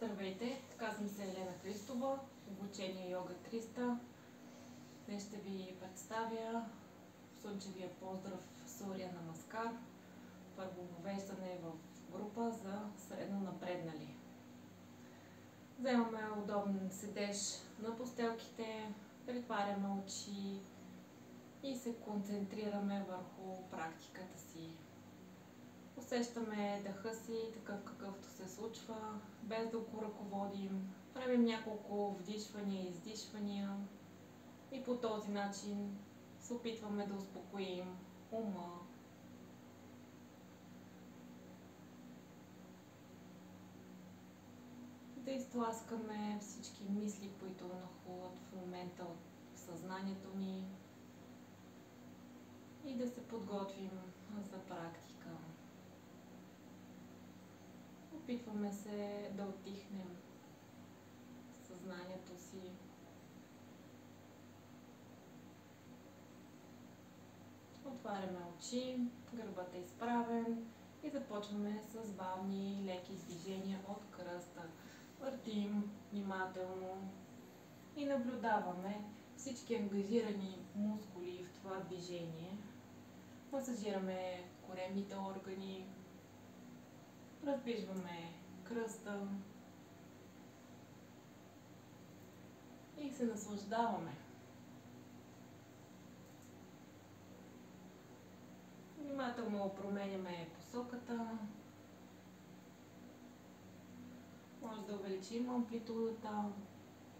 Здравейте, казвам се Елена Христова, обучение Йога 300. Днес ще ви представя слънчевия поздрав Суря Намаскар, първо въвеждане в група за средно напреднали. Вземаме удобен седеж на постелките, притваряме очи и се концентрираме върху практиката си. Усещаме дъха си такъв какъвто се случва, без да го ръководим. Правим няколко вдишвания и издишвания и по този начин се опитваме да успокоим ума. Да изтласкаме всички мисли, които нахлуват в момента от съзнанието ни и да се подготвим за практика. Опитваме се да отдихнем съзнанието си. Отваряме очи, гърбът е изправен и започваме с бавни и леки движения от кръста. Въртим внимателно и наблюдаваме всички ангажирани мускули в това движение. Масажираме коремните органи, раздвижваме кръста и се наслаждаваме. Внимателно променяме посоката. Може да увеличим амплитудата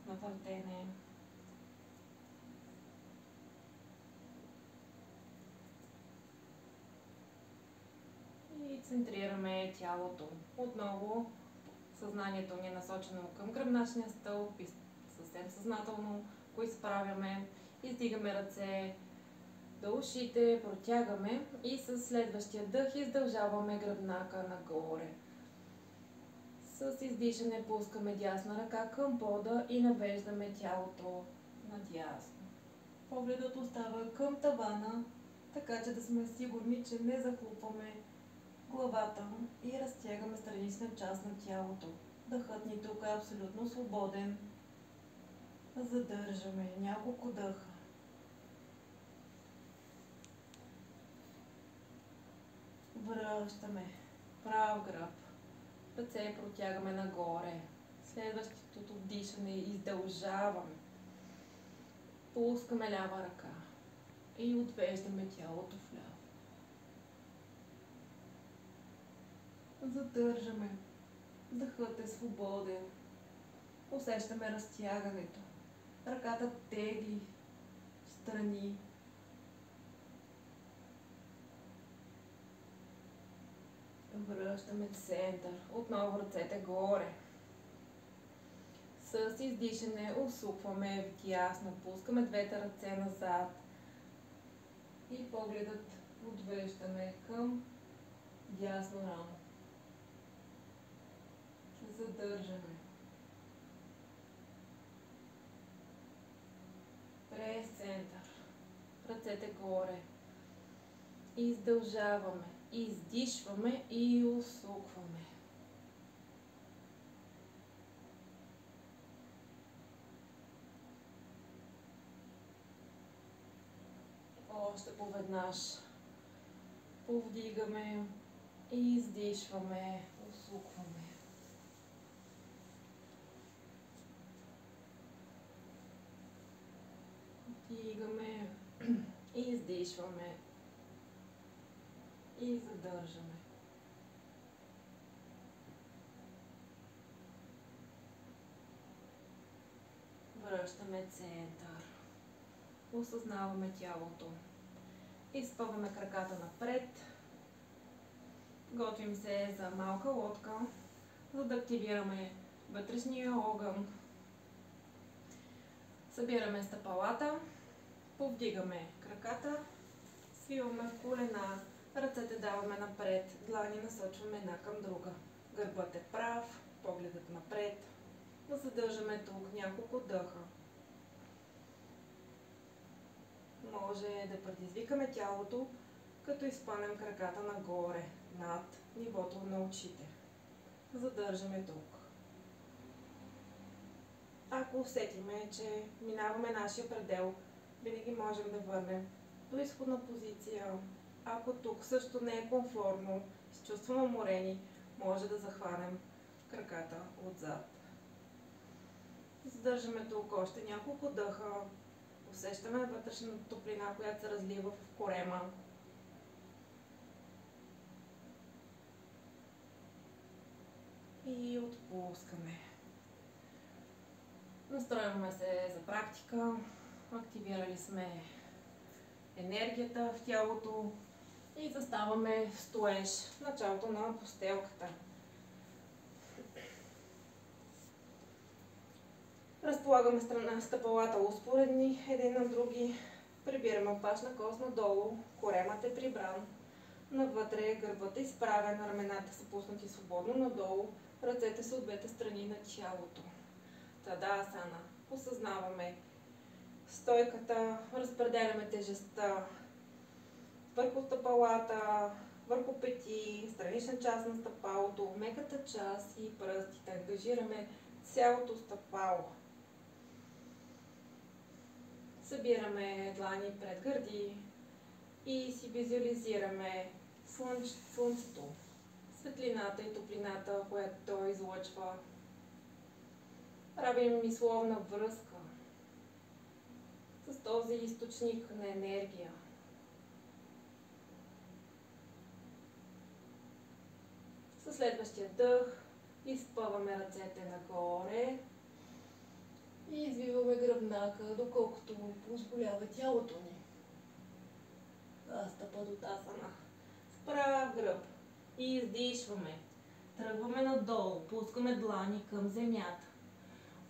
на въртене. И центрираме тялото. Отново съзнанието ни е насочено към гръбначния стълб и съвсем съзнателно го изправяме. Издигаме ръце до ушите, протягаме и със следващия дъх издължаваме гръбнака нагоре. С издишане пускаме дясна ръка към пода и навеждаме тялото надясно. Погледът остава към тавана, така че да сме сигурни, че не захлупваме главата и разтягаме странична част на тялото. Дъхът ни тук е абсолютно свободен. Задържаме няколко дъха. Връщаме прав гръб. Ръце протягаме нагоре. Следващото вдишане издължаваме. Пускаме лява ръка и отвеждаме тялото вляво. Задържаме. Дъхът е свободен. Усещаме разтягането. Ръката тегли в страни. Връщаме център. Отново ръцете горе. С издишане усукваме вдясно. Пускаме двете ръце назад. И погледът отвеждаме към дясно рамо. Задържаме. През център. Ръцете горе. Издължаваме. Издишваме и усукваме. Още поведнъж. Повдигаме и издишваме, усукваме. Вдигаме и издишваме. И задържаме. Връщаме център. Осъзнаваме тялото. Изпъваме краката напред. Готвим се за малка лодка, за да активираме вътрешния огън. Събираме стъпалата. Повдигаме краката. Свиваме в колена. Ръцете даваме напред, длани насочваме една към друга. Гърбът е прав, погледът напред. Задържаме тук няколко дъха. Може да предизвикаме тялото, като изпънем краката нагоре, над нивото на очите. Задържаме тук. ако усетиме, че минаваме нашия предел, винаги можем да върнем до изходна позиция. Ако тук също не е комфортно, се чувстваме уморени, може да захванем краката отзад. Задържаме тук още няколко дъха. Усещаме вътрешната топлина, която се разлива в корема. И отпускаме. Настройваме се за практика. Активирали сме енергията в тялото и заставаме в стоеж в началото на постелката. Разполагаме стъпалата успоредни един на други. Прибираме опашна кост надолу, коремът е прибран. Навътре гърбът е изправен, рамената са пуснати свободно надолу, ръцете са от двете страни на тялото. Тадасана. Осъзнаваме стойката, разпределяме тежестта върху стъпалата, върху пети, странична част на стъпалото, меката част и пръстите. Ангажираме цялото стъпало. Събираме длани пред гърди и си визуализираме слънцето, светлината и топлината, която той излъчва. Правим мисловна връзка с този източник на енергия. Със следващия дъх изпъваме ръцете нагоре и извиваме гръбнака, доколкото позволява тялото ни. Стъпадотасана. С прав гръб. И издишваме. Тръгваме надолу, пускаме длани към земята.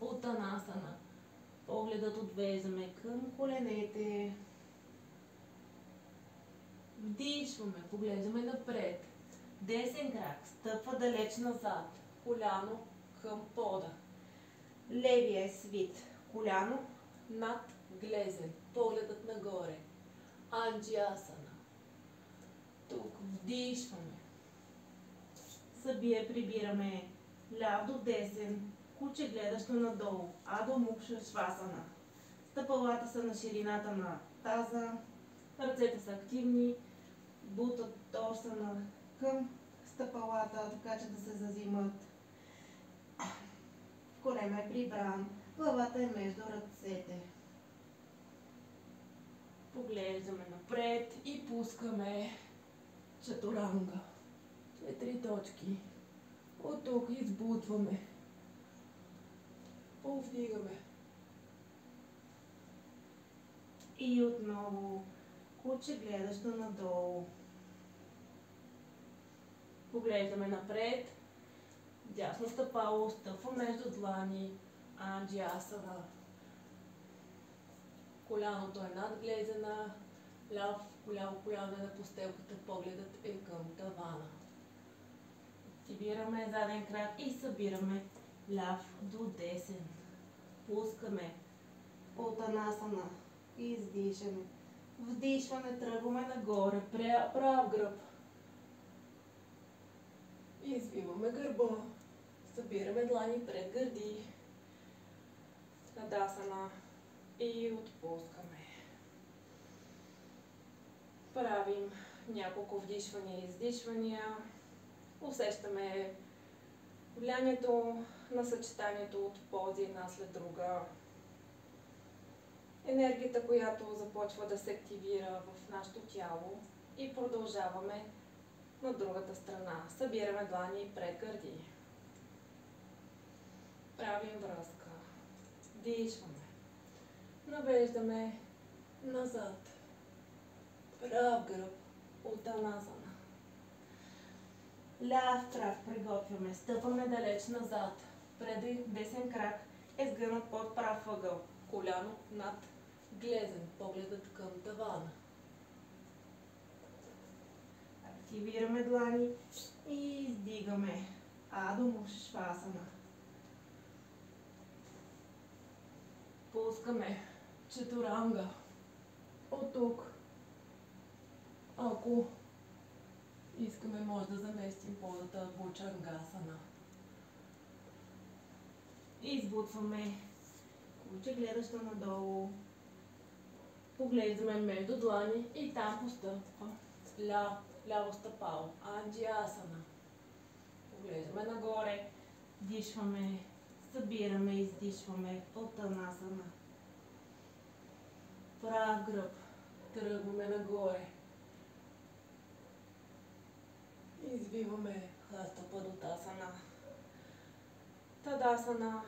Утанасана. Погледът отвеждаме към коленете. Вдишваме, поглеждаме напред. Десен крак стъпва далеч назад. Коляно към пода. Левия е свит. Коляно над глезен. Погледът нагоре. Анджиасана. Тук вдишваме. Прибираме ляв до десен. Куче гледащо надолу. Адо Мукша Швасана. Стъпалата са на ширината на таза. Ръцете са активни. Бутат торсана към стъпалата, така че да се зазимат. Корема е прибран. Главата е между ръцете. Поглеждаме напред и пускаме чатуранга. 4 точки. От тук избутваме. Повдигаме. И отново куче гледащо надолу. Поглеждаме напред. Дясно стъпало, стъпва между длани. Анджиасана. Коляното е над глезена. Ляво коляно е на постелката. Погледът е към тавана. Активираме заден крак и събираме ляв до десен. Пускаме Утанасана. Издишаме. Вдишване, тръгваме нагоре. Прав гръб. Извиваме гърба. Събираме длани пред гърди. Тадасана. И отпускаме. Правим няколко вдишвания и издишвания. Усещаме влиянието на съчетанието от пози една след друга. Енергията, която започва да се активира в нашето тяло и продължаваме на другата страна. Събираме длани пред гърди. Правим връзка. Дишваме. Навеждаме назад. Прав гръб. Утанасана. Ляв крак приготвяме. Стъпваме далеч назад. Преди десен крак е сгънат под прав ъгъл. Коляно над глезен. Погледът към тавана. Активираме длани и издигаме Адо Мукша Швасана. Пускаме чатуранга. От тук, ако искаме, може да заместим позата Бучангасана. Избутваме куче гледащо надолу. Поглеждаме между длани и там постъпва ляво стъпало. Анджиасана. Поглеждаме нагоре. Дишваме. Събираме, издишваме. Утанасана. Прав гръб. Тръгваме нагоре. Извиваме Хастападотасана. Тадасана.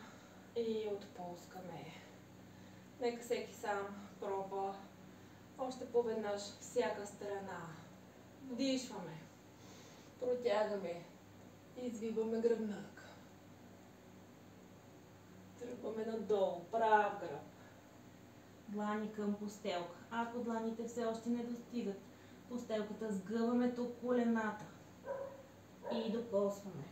И отпускаме. Нека всеки сам пробва още поведнъж всяка страна. Вдишваме. Протягаме. Извиваме гръбнак. Тръгваме надолу. Прав гръб. Длани към постелка. Ако дланите все още не достигат постелката, сгъваме тук колената. И докосваме.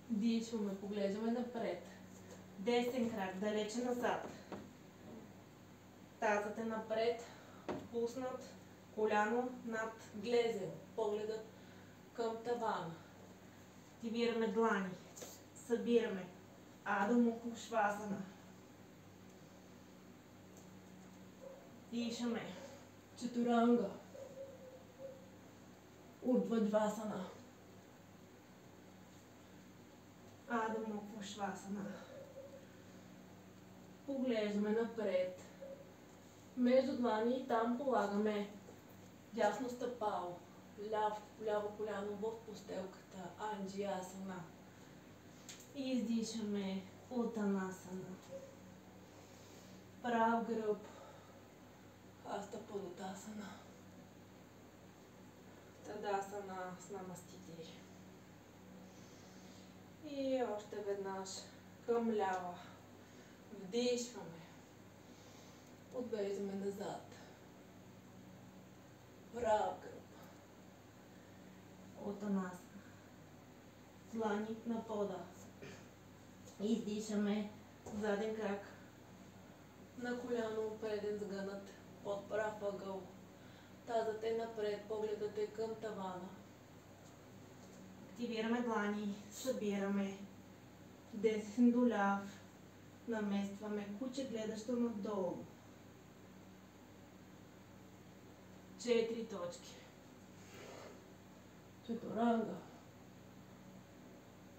Дишваме. Поглеждаме напред. Десен крак. Далече назад. Тазът е напред. Пуснат. Коляно над глезен. Погледът към тавана. Активираме длани. Събираме. Адо Мукха Швасана. Дишаме. Чатуранга. Урдваджвасана. Адо Мукха Швасана. Поглеждаме напред. Между длани и там полагаме дясно стъпало. Ляво коляно в постелката. Анджиасана. И издишаме Утанасана. Прав гръб. Хастападотасана. Тадасана с намастити. И още веднъж към лява. Вдишваме. Отвеждаме назад. Прав гръб. Утанасана. Длани на пода. Издишаме заден крак. На коляно преден сгънат под прав ъгъл. Тазът е напред, погледът е към тавана. Активираме длани, събираме. Десен до ляв. Наместваме куче гледащо надолу. 4 точки. Чатуранга.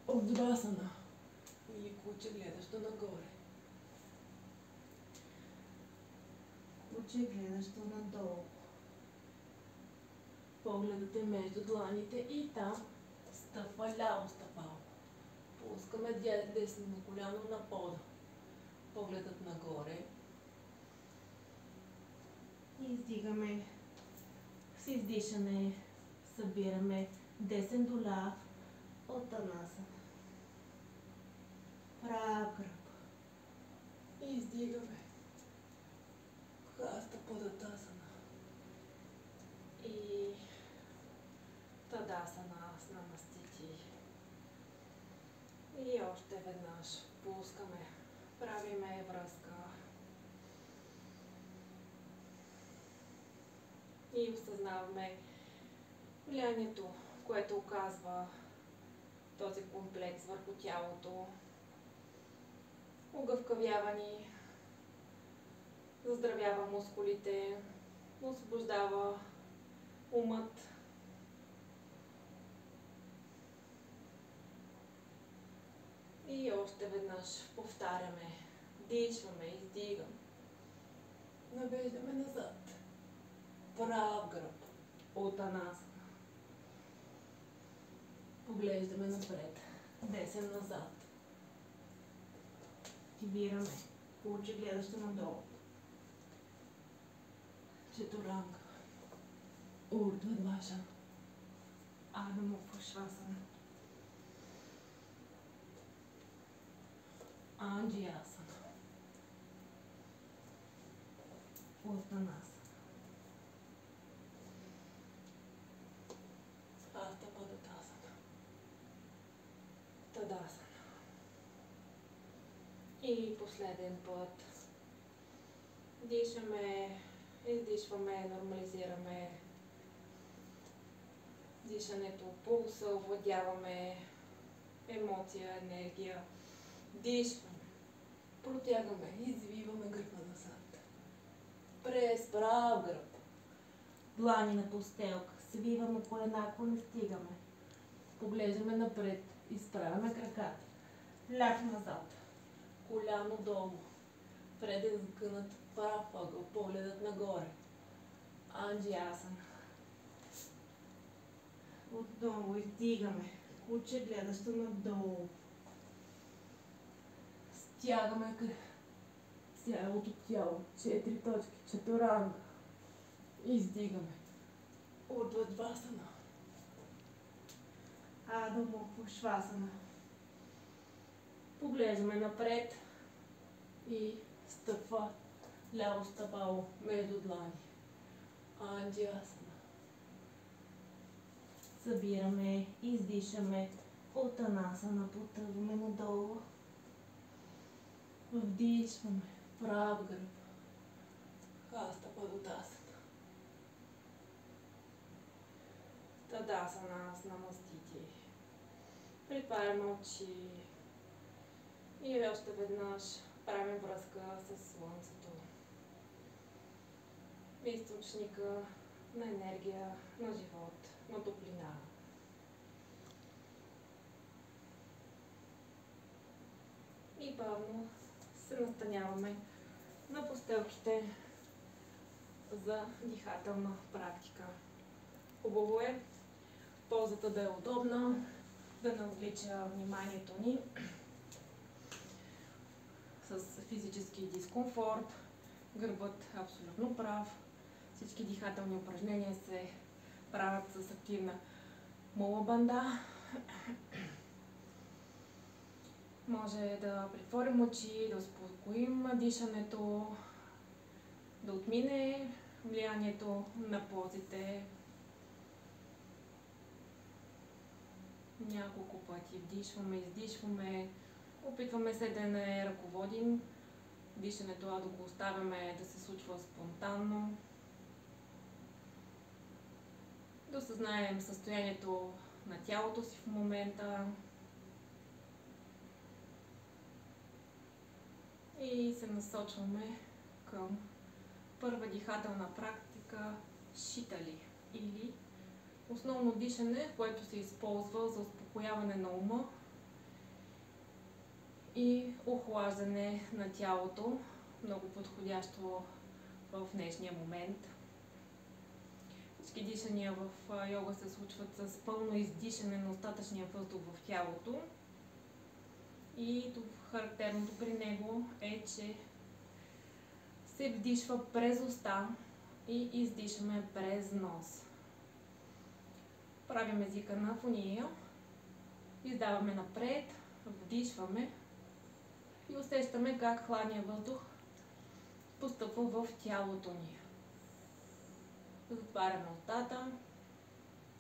Урдвасана. И куче гледащо нагоре. Куче гледащо надолу. Погледът е между дланите и там стъпва ляво стъпало. Пускаме десно коляно на пода. Погледът нагоре. И издигаме. С издишане събираме десен до ляв. Утанасана. Прав гръб. И издигаме. Хастападотасана. И Тадасана с намастити. И още веднъж пускаме. Правиме връзка. И осъзнаваме влиянието, което оказва този комплекс върху тялото. Огъвкавява ни, заздравява мускулите, освобождава умът. И още веднъж повтаряме. Дишваме, издигаме. Навеждаме назад. Прав гръб. Утанасана. Поглеждаме напред. Десен назад. Активираме. Куче гледащо надолу. Чатуранга. Урдваджвасана. Адо Мукха Швасана. Анджиасана. Утанасана. Хастападотасана. Тадасана. И последен път. Дишаме, издишваме, нормализираме дишането, пулса, овладяваме емоция, енергия. Дишваме. Протягаме, извиваме гърба назад. През прав гръб. Длани на постелка. Свиваме колена, ако не стигаме. Поглеждаме напред. Изправяме краката. Ляв назад. Коляно долу. Преден сгънат прав ъгъл. Погледът нагоре. Анджиасана. Отново издигаме. Куче гледащо надолу. Стягаме цялото тяло. 4 точки. Чатуранга. Издигаме. Урдваджвасана. Адо Мукха Швасана. Поглеждаме напред и стъпва ляво стъпало между длани. Анджиасана. Събираме, издишаме. Утанасана, потъваме надолу. Вдишваме. Прав гръб. Хаста Падутасана. Тадасана с намастити. Притваряме очи. И още веднъж правим връзка с Слънцето. Източника на енергия, на живот, на топлина. И бавно се настаняваме на постелките за дихателна практика. Хубаво е позата да е удобна, да не отвлича вниманието ни с физически дискомфорт, гърбът абсолютно прав. Всички дихателни упражнения се правят с активна мула банда. Може да притворим очи, да успокоим дишането, да отмине влиянието на позите. Няколко пъти вдишваме, издишваме, опитваме се да не ръководим дишането, а да го оставяме да се случва спонтанно. Да осъзнаем състоянието на тялото си в момента и се насочваме към първа дихателна практика Шитали или основно дишане, което се използва за успокояване на ума и охлаждане на тялото, много подходящо в днешния момент. Всички дишания в йога се случват с пълно издишане на остатъчния въздух в тялото. И характерното при него е, че се вдишва през уста и издишаме през нос. Правим езика на фония, издаваме напред, вдишваме и усещаме как хладният въздух постъпва в тялото ни. Затваряме устата,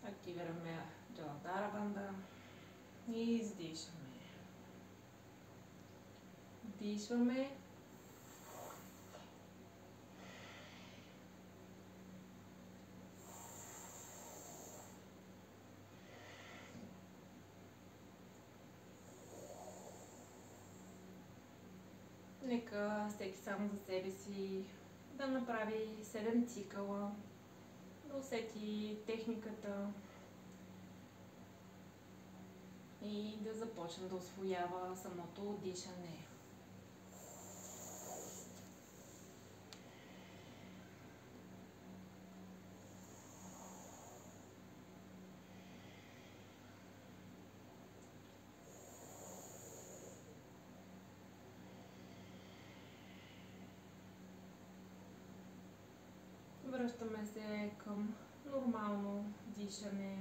активираме Джаладхара банда и издишаме. Вдишваме. Нека всеки само за себе си да направи 7 цикъла, да усети техниката и да започне да усвоява самото дишане. Връщаме се към нормално дишане.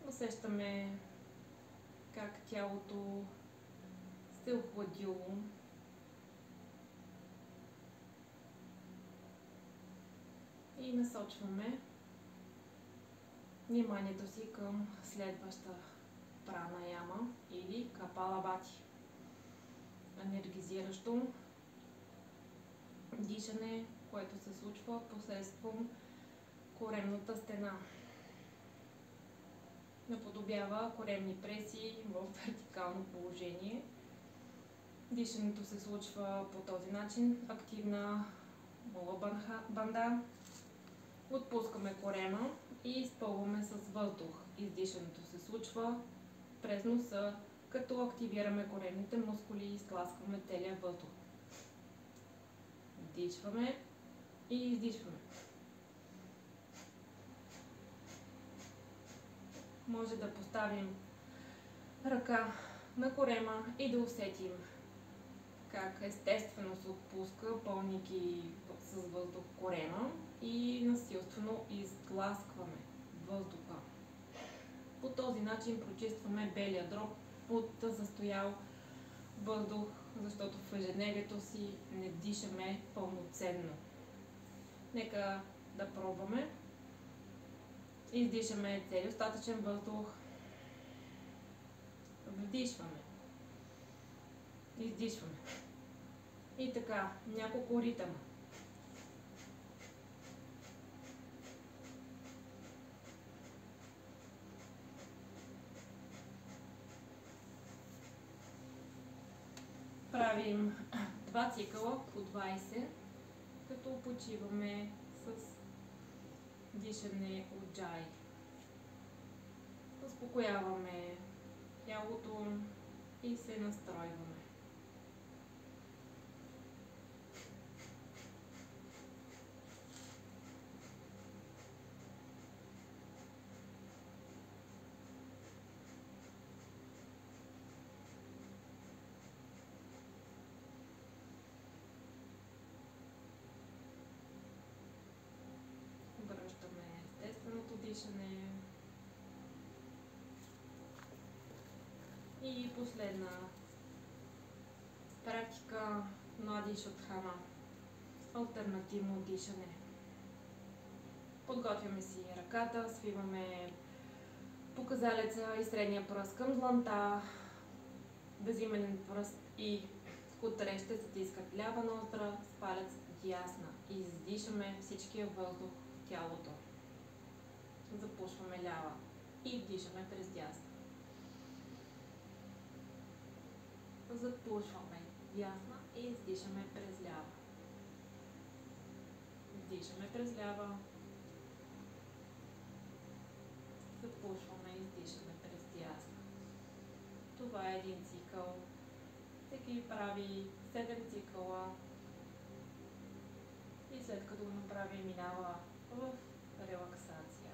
Усещаме как тялото се е охладило. И насочваме вниманието си към следваща пранаяма или капалабати. Енергизиращо дишане, което се случва посредством коремната стена. Наподобява коремни преси в вертикално положение. Дишането се случва по този начин. Активна мула банда. Отпускаме корема и изпълваме с въздух. Издишането се случва през носа, като активираме коремните мускули и изтласкваме целия въздух. Вдишваме и издишваме. Може да поставим ръка на корема и да усетим как естествено се отпуска, пълники с въздух корема и насилствено изтласкваме въздуха. По този начин прочистваме белия дроб от застоял въздух, защото в ежедневието си не дишаме пълноценно. Нека да пробваме. Издишаме целият остатъчен въздух. Вдишваме. Издишваме. И така, няколко ритъма. Правим 2 цикъла по 20, като почиваме с дишане от джай. Успокояваме тялото и се настройваме. Връщаме естественото дишане. И последна практика Нади Шадхана. Алтернативно дишане. Подготвяме си ръката, свиваме показалеца и средния пръст към дланта. Безименен пръст и скутре ще стискат лява ноздра с палец дясна. Издишаме всичкия въздух в тялото. Запушваме лява и вдишаме през дясна. Запушваме дясна и издишаме през лява. Вдишаме през лява. Запушваме и издишаме през дясна. Това е един цикъл. Всеки прави 7 цикъла и след като го направи, минава в релаксация.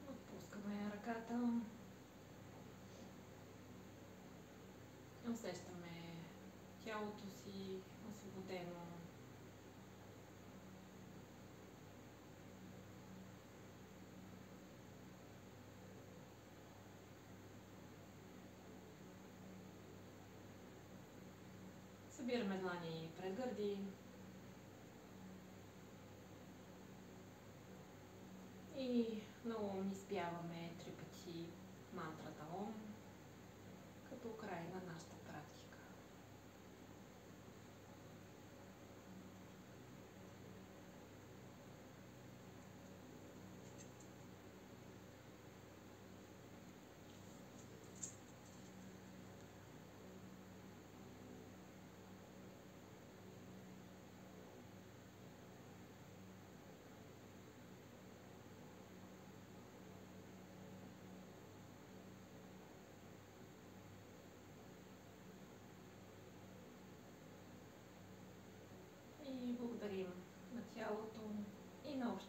Отпускаме ръката. Усещаме тялото си освободено. Събираме длани пред гърди. И на ум изпяваме 3 пъти мантрата Ом като край на нашата практика. на общ